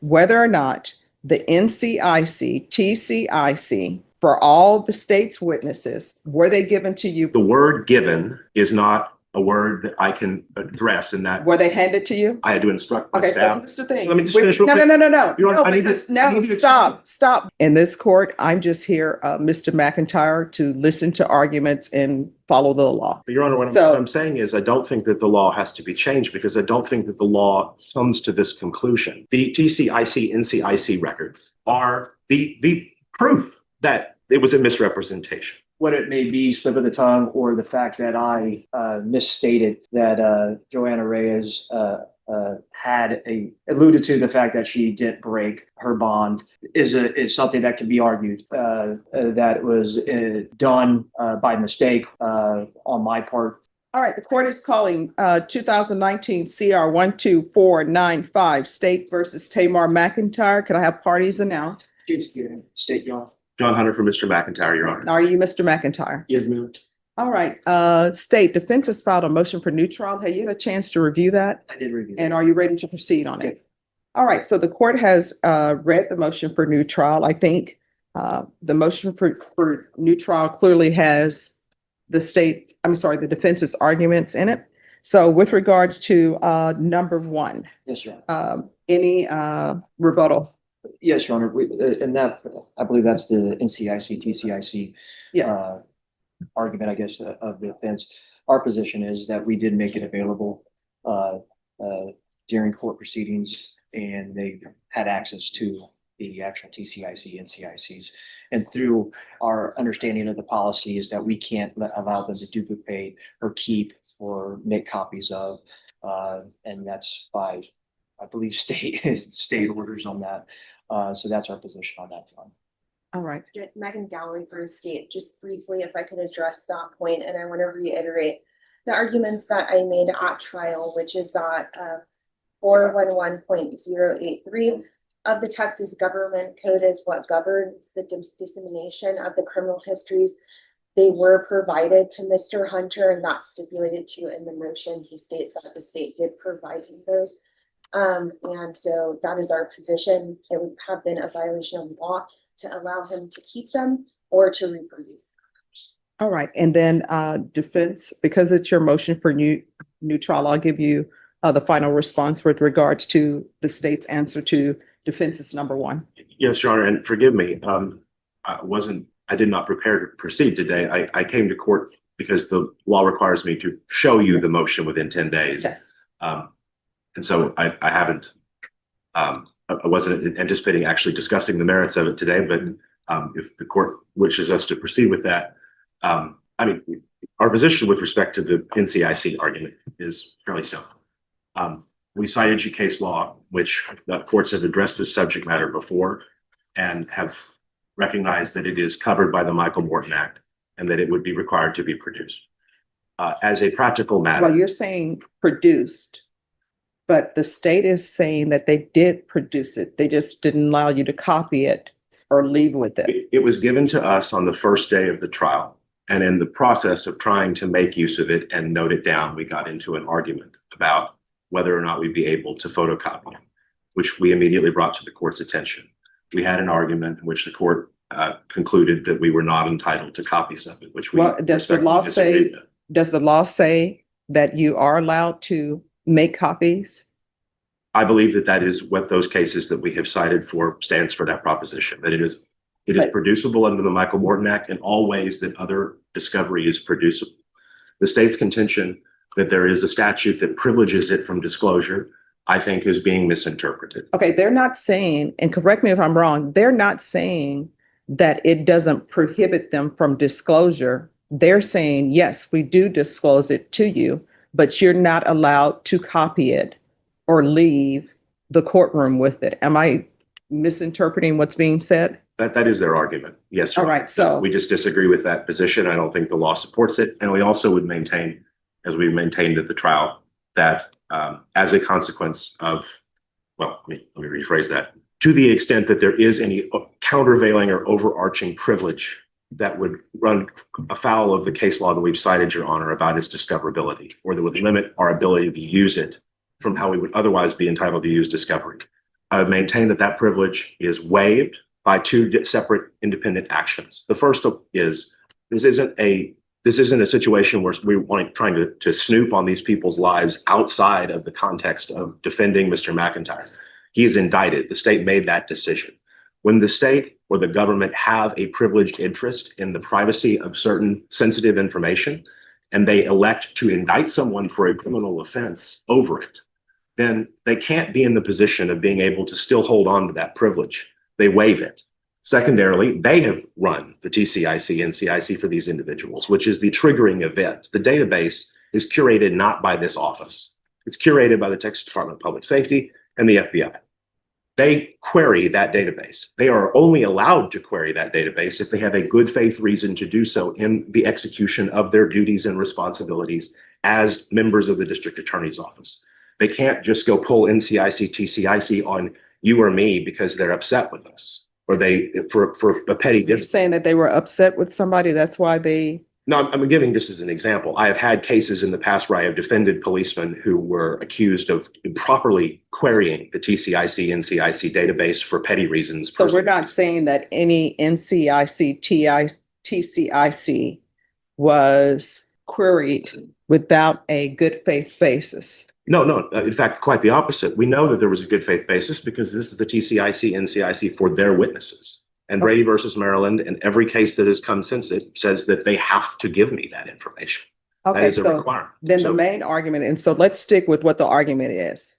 whether or not the NCIC, TCIC, for all the state's witnesses, were they given to you? The word given is not a word that I can address in that. Were they handed to you? I had to instruct the Okay, so staff. here's the thing. Let me just finish real quick. No. You know what? No, I need because to no, stop. In this court, I'm just here, Mr. McIntyre, to listen to arguments and follow the law. But Your Honor, what I'm saying is I don't think that the law has to be changed because I don't think that the law comes to this conclusion. The TCIC, NCIC records are the proof that it was a misrepresentation. What it may be, slip of the tongue, or the fact that I misstated that Joanna Reyes had alluded to the fact that she didn't break her bond is something that can be argued that was done by mistake on my part. All right, the court is calling 2019 CR 12495 State versus Tamar McIntyre. Can I have parties announced? State, Your Honor. John Hunter for Mr. McIntyre, Your Honor. Are you Mr. McIntyre? Yes, ma'am. All right, state defense has filed a motion for new trial. Have you had a chance to review that? I did review. And are you ready to proceed on it? All right, so the court has read the motion for new trial. I think the motion for new trial clearly has the defense's arguments in it. So with regards to number one. Yes, Your Honor. Any rebuttal? Yes, Your Honor. And that, I believe that's the NCIC, TCIC argument, I guess, of the defense. Our position is that we did make it available during court proceedings, and they had access to the actual TCIC, NCICs. And through our understanding of the policy is that we can't allow them to duplicate or keep or make copies of, and that's by, I believe, state orders on that. So that's our position on that front. All right. Megan Dowling for the state. Just briefly, if I could address that point, and I want to reiterate the arguments that I made at trial, which is that 411.083 of the Texas Government Code is what governs the dissemination of the criminal histories. They were provided to Mr. Hunter, and that's stipulated to in the motion. He states that the state did provide him those. And so that is our position. It would have been a violation of law to allow him to keep them or to reproduce them. All right. And then defense, because it's your motion for new trial, I'll give you the final response with regards to the state's answer to defense's number one. Yes, Your Honor, and forgive me. I did not prepare to proceed today. I came to court because the law requires me to show you the motion within 10 days. Yes. And so I haven't, I wasn't anticipating actually discussing the merits of it today, but if the court wishes us to proceed with that, I mean, our position with respect to the NCIC argument is fairly simple. We cited you case law, which the courts have addressed this subject matter before and have recognized that it is covered by the Michael Morton Act and that it would be required to be produced. As a practical matter. Well, you're saying produced, but the state is saying that they did produce it. They just didn't allow you to copy it or leave with it. It was given to us on the first day of the trial. And in the process of trying to make use of it and note it down, we got into an argument about whether or not we'd be able to photocopy it, which we immediately brought to the court's attention. We had an argument in which the court concluded that we were not entitled to copies of it, which we does the law say? Does the law say that you are allowed to make copies? I believe that that is what those cases that we have cited for stands for, that proposition, that it is producible under the Michael Morton Act in all ways that other discovery is producible. The state's contention that there is a statute that privileges it from disclosure, I think, is being misinterpreted. Okay, they're not saying, and correct me if I'm wrong, they're not saying that it doesn't prohibit them from disclosure. They're saying, yes, we do disclose it to you, but you're not allowed to copy it or leave the courtroom with it. Am I misinterpreting what's being said? That is their argument. Yes. All right. So we just disagree with that position. I don't think the law supports it. And we also would maintain, as we maintained at the trial, that as a consequence of, well, let me rephrase that, to the extent that there is any countervailing or overarching privilege that would run afoul of the case law that we've cited, Your Honor, about its discoverability, or that would limit our ability to use it from how we would otherwise be entitled to use discovery. I would maintain that that privilege is waived by two separate independent actions. The first is this isn't a situation where we're trying to snoop on these people's lives outside of the context of defending Mr. McIntyre. He is indicted. The state made that decision. When the state or the government have a privileged interest in the privacy of certain sensitive information, and they elect to indict someone for a criminal offense over it, then they can't be in the position of being able to still hold on to that privilege. They waive it. Secondarily, they have run the TCIC, NCIC for these individuals, which is the triggering event. The database is curated not by this office. It's curated by the Texas Department of Public Safety and the FBI. They query that database. They are only allowed to query that database if they have a good faith reason to do so in the execution of their duties and responsibilities as members of the district attorney's office. They can't just go pull NCIC, TCIC on you or me because they're upset with us, or they for a petty You're difference. saying that they were upset with somebody, that's why they. No, I'm giving this as an example. I have had cases in the past where I have defended policemen who were accused of improperly querying the TCIC, NCIC database for petty reasons. So we're not saying that any NCIC, TCIC was queried without a good faith basis. No. In fact, quite the opposite. We know that there was a good faith basis because this is the TCIC, NCIC for their witnesses. And Brady versus Maryland, and every case that has come since it says that they have to give me that information. That Okay, is a so requirement. then So- the main argument, and so let's stick with what the argument is.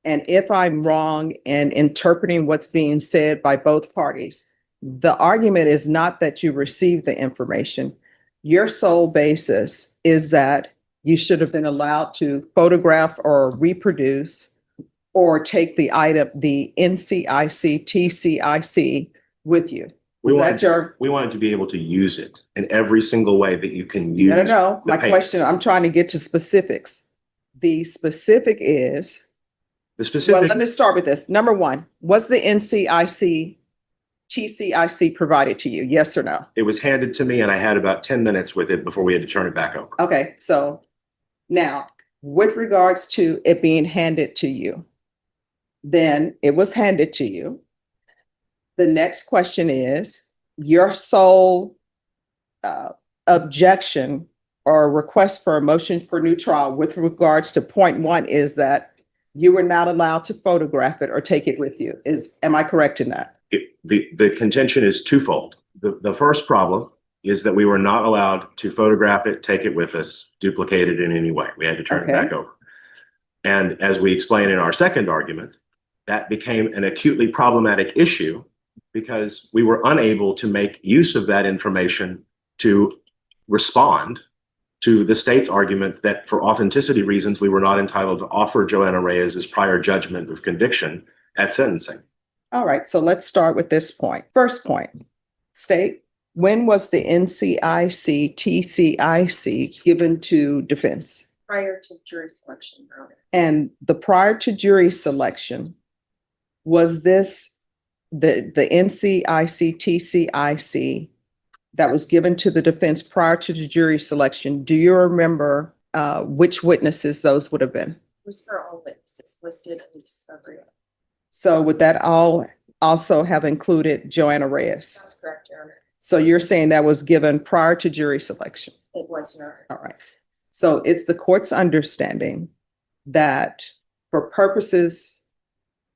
And if I'm wrong in interpreting what's being said by both parties, the argument is not that you received the information. Your sole basis is that you should have been allowed to photograph or reproduce or take the item, the NCIC, TCIC with you. We Was wanted, that your? we wanted to be able to use it in every single way that you can use. No. the My paper. question, I'm trying to get to specifics. The specific is, The well, specific, let me start with this. Number one, was the NCIC, TCIC provided to you? Yes or no? it was handed to me and I had about 10 minutes with it before we had to turn it back over. Okay, so now with regards to it being handed to you, then it was handed to you. The next question is your sole objection or request for a motion for new trial with regards to point one is that you were not allowed to photograph it or take it with you. Am I correct in that? The contention is twofold. The first problem is that we were not allowed to photograph it, take it with us, duplicate it in any way. We had to turn it back over. And as we explain in our second argument, that became an acutely problematic issue because we were unable to make use of that information to respond to the state's argument that for authenticity reasons, we were not entitled to offer Joanna Reyes's prior judgment of conviction at sentencing. All right, so let's start with this point. First point, state, when was the NCIC, TCIC given to defense? Prior to jury selection, Your Honor. And the prior to jury selection, was this the NCIC, TCIC that was given to the defense prior to the jury selection? Do you remember which witnesses those would have been? It was for all witnesses listed in the discovery. So would that all also have included Joanna Reyes? That's correct, Your Honor. So you're saying that was given prior to jury selection? It was, Your Honor. All right. So it's the court's understanding that for purposes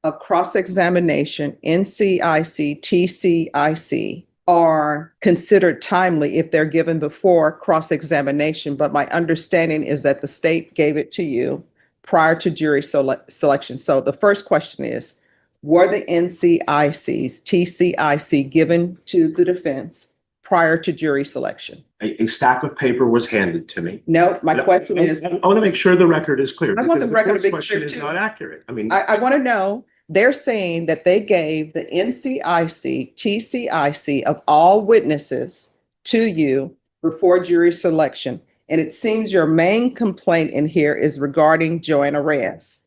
of cross-examination, NCIC, TCIC are considered timely if they're given before cross-examination. But my understanding is that the state gave it to you prior to jury selection. So the first question is, were the NCICs, TCIC given to the defense prior to jury selection? A stack of paper was handed to me. No, my question is, I want to make sure the record is clear. I want because the record to court's be question clear, is too. not accurate. I mean, I want to know, they're saying that they gave the NCIC, TCIC of all witnesses to you before jury selection. And it seems your main complaint in here is regarding Joanna Reyes.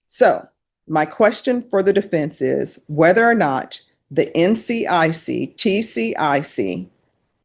So my question for the defense is whether or not the NCIC, TCIC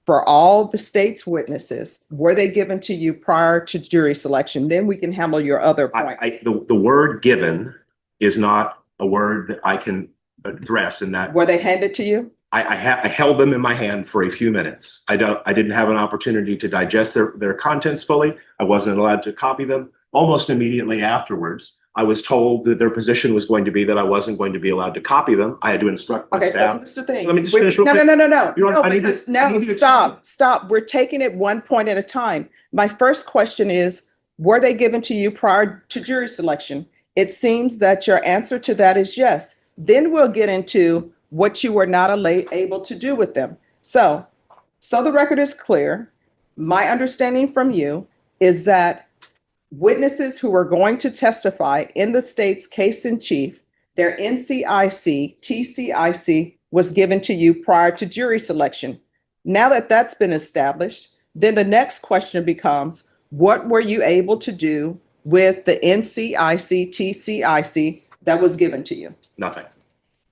for all the state's witnesses, were they given to you prior to jury selection? Then we can handle your other point. the word given is not a word that I can address in that. Were they handed to you? I held them in my hand for a few minutes. I didn't have an opportunity to digest their contents fully. I wasn't allowed to copy them. Almost immediately afterwards, I was told that their position was going to be that I wasn't going to be allowed to copy them. I had to instruct my Okay, so staff. here's the thing. Let me just finish real No, quick. no. You know what? No, I need to- because I no, need to stop. We're taking it one point at a time. My first question is, were they given to you prior to jury selection? It seems that your answer to that is yes. Then we'll get into what you were not able to do with them. So the record is clear. My understanding from you is that witnesses who are going to testify in the state's case in chief, their NCIC, TCIC was given to you prior to jury selection. Now that that's been established, then the next question becomes, what were you able to do with the NCIC, TCIC that was given to you? Nothing.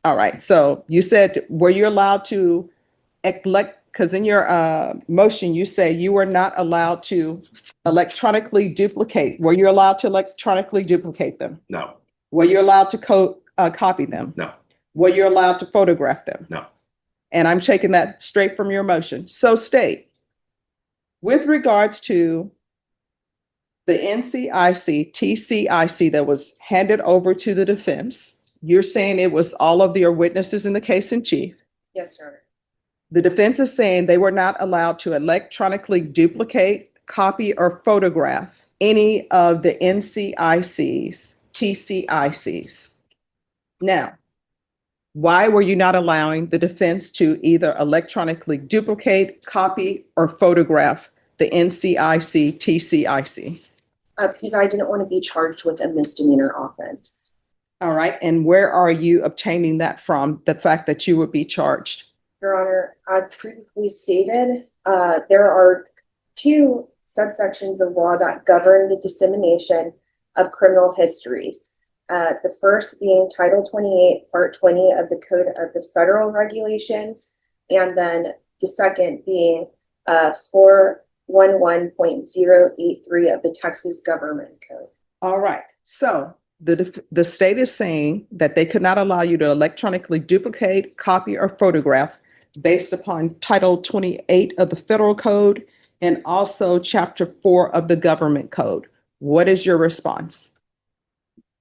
All right. So you said, were you allowed to elect, because in your motion, you say you were not allowed to electronically duplicate. Were you allowed to electronically duplicate them? No. Were you allowed to copy them? No. Were you allowed to photograph them? No. And I'm taking that straight from your motion. So state, with regards to the NCIC, TCIC that was handed over to the defense, you're saying it was all of your witnesses in the case in chief. Yes, Your Honor. The defense is saying they were not allowed to electronically duplicate, copy, or photograph any of the NCICs, TCICs. Now, why were you not allowing the defense to either electronically duplicate, copy, or photograph the NCIC, TCIC? Because I didn't want to be charged with a misdemeanor offense. All right, and where are you obtaining that from, the fact that you would be charged? Your Honor, I previously stated there are two subsections of law that govern the dissemination of criminal histories. The first being Title 28, Part 20 of the Code of the Federal Regulations, and then the second being 411.083 of the Texas Government Code. All right, so the state is saying that they could not allow you to electronically duplicate, copy, or photograph based upon Title 28 of the Federal Code and also Chapter 4 of the Government Code. What is your response?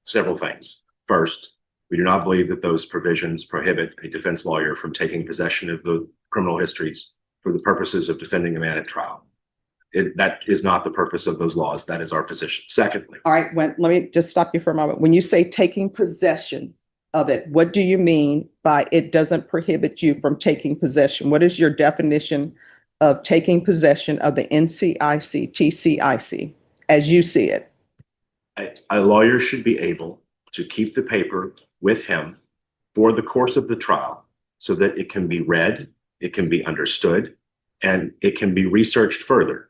Several things. First, we do not believe that those provisions prohibit a defense lawyer from taking possession of the criminal histories for the purposes of defending a man at trial. That is not the purpose of those laws. That is our position. Secondly. All right, let me just stop you for a moment. When you say taking possession of it, what do you mean by it doesn't prohibit you from taking possession? What is your definition of taking possession of the NCIC, TCIC, as you see it? A lawyer should be able to keep the paper with him for the course of the trial so that it can be read, it can be understood, and it can be researched further.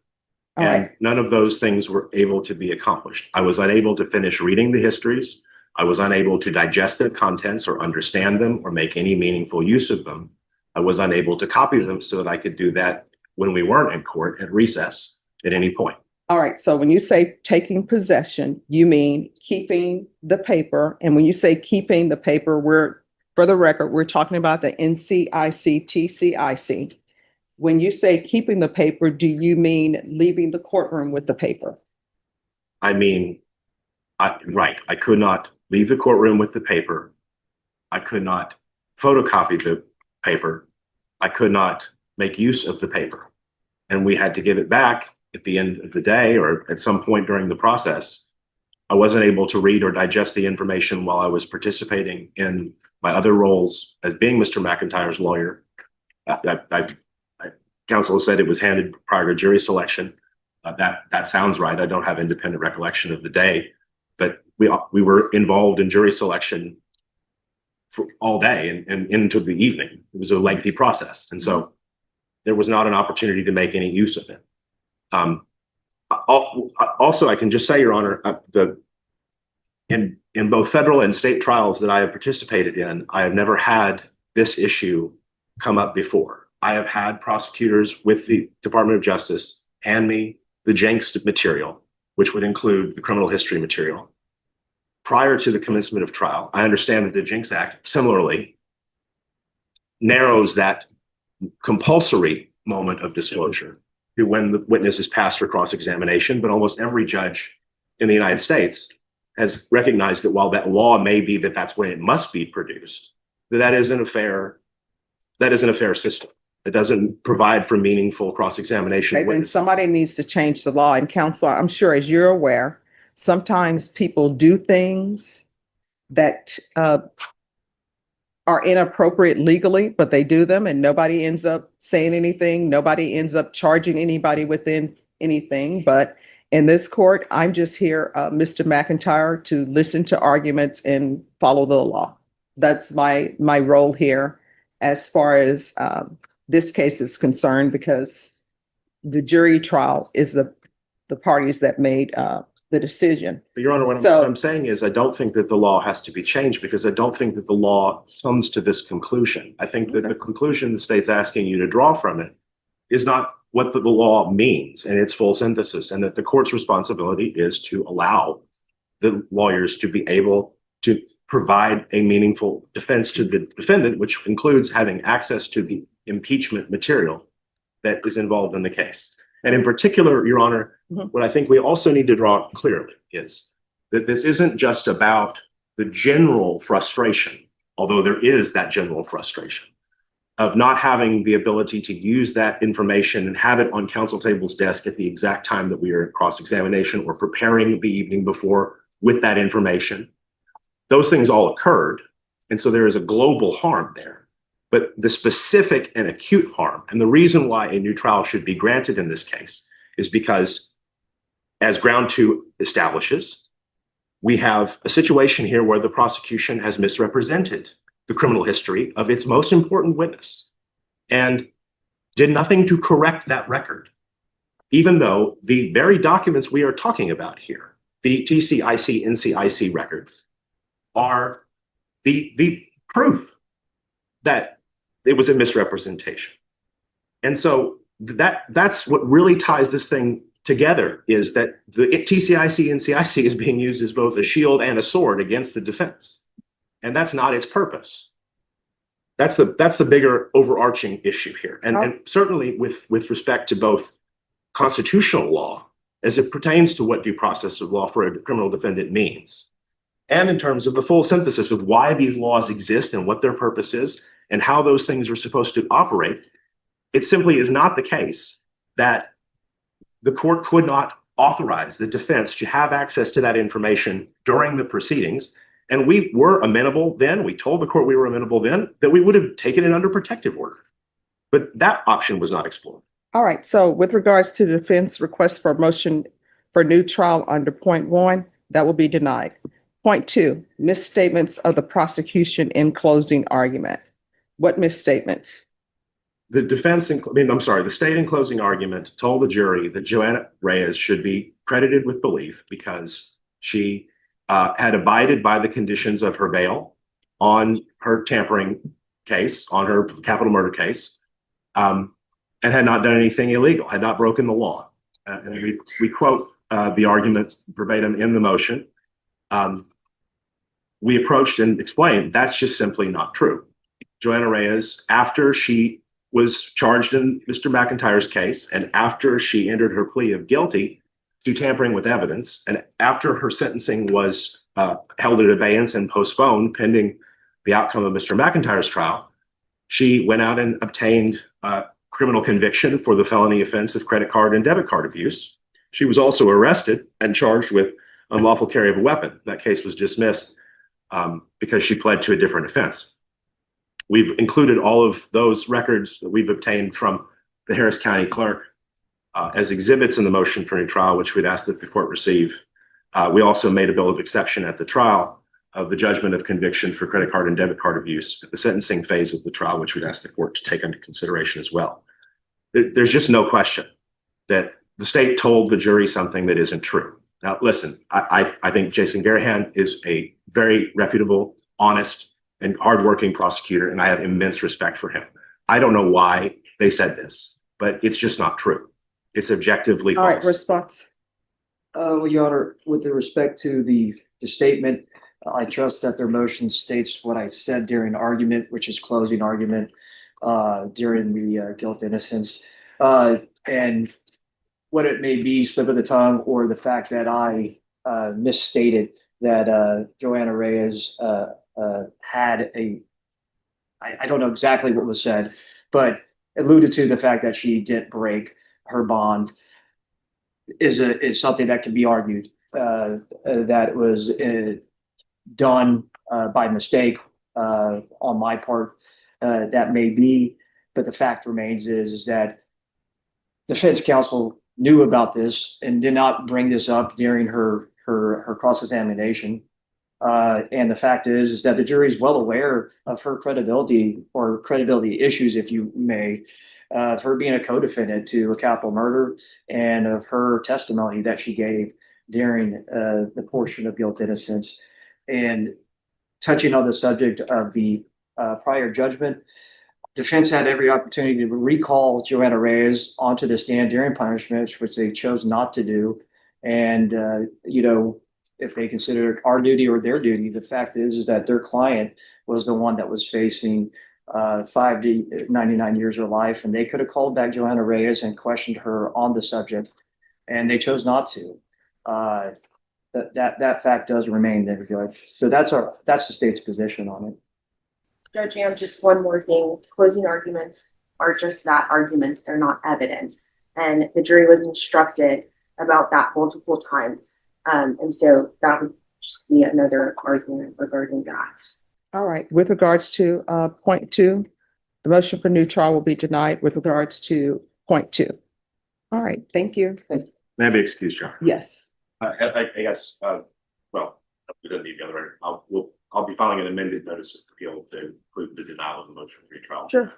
All And right. none of those things were able to be accomplished. I was unable to finish reading the histories. I was unable to digest their contents or understand them or make any meaningful use of them. I was unable to copy them so that I could do that when we weren't in court at recess at any point. All right, so when you say taking possession, you mean keeping the paper. And when you say keeping the paper, for the record, we're talking about the NCIC, TCIC. When you say keeping the paper, do you mean leaving the courtroom with the paper? I mean, right, I could not leave the courtroom with the paper. I could not photocopy the paper. I could not make use of the paper. And we had to give it back at the end of the day or at some point during the process. I wasn't able to read or digest the information while I was participating in my other roles as being Mr. McIntyre's lawyer. Counsel said it was handed prior to jury selection. That sounds right. I don't have independent recollection of the day, but we were involved in jury selection for all day and into the evening. It was a lengthy process, and so there was not an opportunity to make any use of it. Also, I can just say, Your Honor, in both federal and state trials that I have participated in, I have never had this issue come up before. I have had prosecutors with the Department of Justice hand me the Jenks material, which would include the criminal history material, prior to the commencement of trial. I understand that the Jinx Act similarly narrows that compulsory moment of disclosure to when the witness is passed for cross-examination, but almost every judge in the United States has recognized that while that law may be that that's when it must be produced, that isn't a fair system. It doesn't provide for meaningful cross-examination. Okay, then somebody needs to change the law. And counsel, I'm sure as you're aware, sometimes people do things that are inappropriate legally, but they do them and nobody ends up saying anything. Nobody ends up charging anybody within anything. But in this court, I'm just here, Mr. McIntyre, to listen to arguments and follow the law. That's my role here as far as this case is concerned, because the jury trial is the parties that made the decision. But Your Honor, what I'm saying is I don't think that the law has to be changed, because I don't think that the law comes to this conclusion. I think that the conclusion the state's asking you to draw from it is not what the law means in its full synthesis, and that the court's responsibility is to allow the lawyers to be able to provide a meaningful defense to the defendant, which includes having access to the impeachment material that is involved in the case. And in particular, Your Honor, what I think we also need to draw clearly is that this isn't just about the general frustration, although there is that general frustration of not having the ability to use that information and have it on counsel table's desk at the exact time that we are in cross-examination or preparing the evening before with that information. Those things all occurred. And so there is a global harm there. But the specific and acute harm, and the reason why a new trial should be granted in this case, is because, as Ground 2 establishes, we have a situation here where the prosecution has misrepresented the criminal history of its most important witness and did nothing to correct that record, even though the very documents we are talking about here, the TCIC, NCIC records, are the proof that it was a misrepresentation. And so that's what really ties this thing together, is that the TCIC, NCIC is being used as both a shield and a sword against the defense. And that's not its purpose. That's the bigger overarching issue here. And certainly with respect to both constitutional law, as it pertains to what due process of law for a criminal defendant means, and in terms of the full synthesis of why these laws exist and what their purpose is and how those things are supposed to operate, it simply is not the case that the court could not authorize the defense to have access to that information during the proceedings. And we were amenable then, we told the court we were amenable then, that we would have taken it under protective order. But that option was not explored. All right. So with regards to the defense request for a motion for new trial under point 1, that will be denied. Point 2, misstatements of the prosecution in closing argument. What misstatements? The the state in closing argument told the jury that Joanna Reyes should be credited with belief because she had abided by the conditions of her bail on her tampering case, on her capital murder case, and had not done anything illegal, had not broken the law. And we quote the argument verbatim in the motion. We approached and explained that's just simply not true. Joanna Reyes, after she was charged in Mr. McIntyre's case, and after she entered her plea of guilty to tampering with evidence, and after her sentencing was held at abeyance and postponed pending the outcome of Mr. McIntyre's trial, she went out and obtained criminal conviction for the felony offense of credit card and debit card abuse. She was also arrested and charged with unlawful carry of a weapon. That case was dismissed because she pled to a different offense. We've included all of those records that we've obtained from the Harris County clerk as exhibits in the motion for new trial, which we'd ask that the court receive. We also made a bill of exception at the trial of the judgment of conviction for credit card and debit card abuse at the sentencing phase of the trial, which we'd ask the court to take into consideration as well. There's just no question that the state told the jury something that isn't true. Now, listen, I think Jason Garahan is a very reputable, honest, and hardworking prosecutor, and I have immense respect for him. I don't know why they said this, but it's just not true. It's objectively false. All right, response. Well, Your Honor, with respect to the the statement. I trust that their motion states what I said during argument, which is closing argument during the guilt innocence. And what it may be, slip of the tongue, or the fact that I misstated that Joanna Reyes had a, I don't know exactly what was said, but alluded to the fact that she didn't break her bond is something that can be argued. That was done by mistake on my part. That may be, but the fact remains is that defense counsel knew about this and did not bring this up during her cross-examination. And the fact is that the jury is well aware of her credibility, or credibility issues, if you may, of her being a co-defendant to a capital murder, and of her testimony that she gave during the portion of guilt innocence. And touching on the subject of the prior judgment, defense had every opportunity to recall Joanna Reyes onto the stand during punishment, which they chose not to do. And, if they consider it our duty or their duty, the fact is that their client was the one that was facing 5 to 99 years of life, and they could have called back Joanna Reyes and questioned her on the subject, and they chose not to. That fact does remain there, Judge. So that's the state's position on it. Judge Am, just one more thing. Closing arguments are just that, arguments. They're not evidence. And the jury was instructed about that multiple times. And so that would just be another argument regarding that. All right. With regards to point 2, the motion for new trial will be denied with regards to point 2. All right. Thank you. May I be excused, Your Honor? Yes. I guess, well, we don't need the other. I'll be filing an amended notice of appeal to include the denial of the motion for retrial. Sure.